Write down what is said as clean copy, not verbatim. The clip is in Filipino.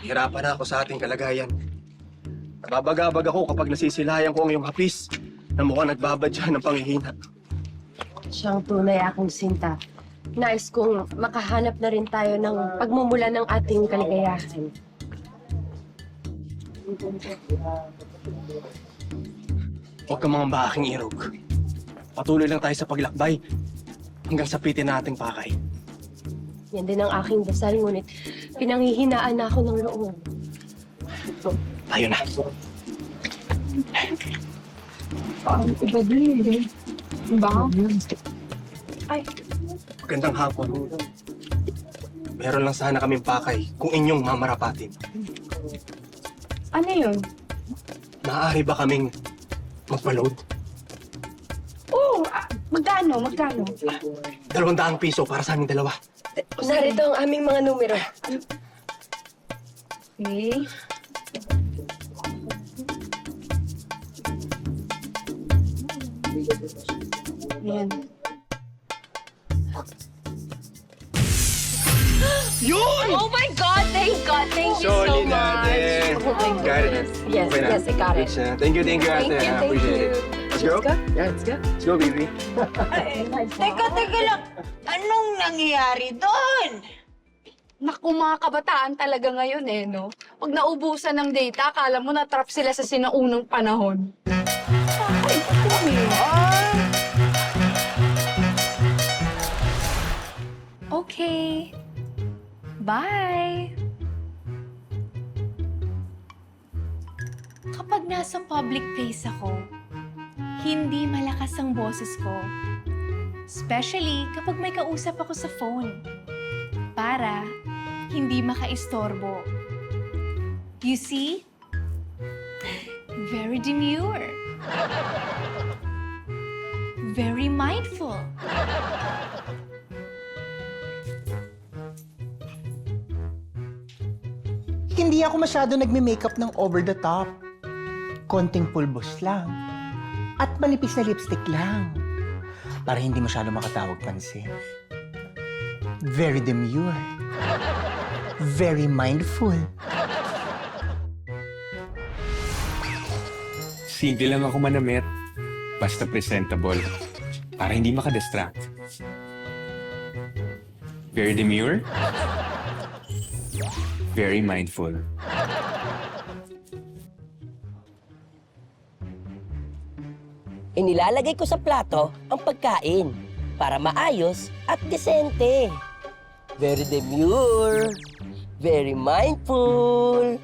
Hirapan na ako sa ating kalagayan. Nababagabag ako kapag nasisilayan ko ang iyong hapis na mukhang nagbabadya ng panghihina. Siyang tunay akong sinta. Nais kong makahanap na rin tayo ng pagmumula ng ating kaligayahan. Huwag kang mga aking irog. Patuloy lang tayo sa paglakbay hanggang sa pitin na ating pakay. Yan din ang aking dasal, ngunit pinanghihinaan na ako ng loob. Tayo na. Iba din. Ba? Ay, Magandang hapon. Meron lang sana kaming pakay kung inyong mamarapatin. ano yun? Maaari ba kaming magpa-load? Oo, magkano? 200 piso para sa aming dalawa. Narito ang aming mga numero. Okay. Yan. Yun! Oh my God! Thank God! Thank you so Solid, much! ate. Oh my Got it. goodness. Yes, Okay na. yes, I got it. Thank you, ate. Thank you, I thank appreciate you. it. Let's go? Yeah, Let's go. let's go, baby. Teka lang. Anong nangyayari doon? Naku, mga kabataan talaga ngayon eh, no? Pag naubusan ng data, akala mo na-trap sila sa sinaunang panahon. Ay, ito Okay. Bye! Kapag nasa public place ako, hindi malakas ang boses ko. Especially kapag may kausap ako sa phone. Para hindi makaistorbo. You see? Very demure. Very mindful. Hindi ako masyado nagme-makeup ng over the top. Konting pulbos lang. At manipis na lipstick lang. Para hindi masyado makatawag pansin. Very demure. Very mindful. Simple lang ako manamit. Basta presentable. Para hindi makadistract. Very demure. Very mindful. Inilalagay ko sa plato ang pagkain para maayos at desente. Very demure. Very mindful.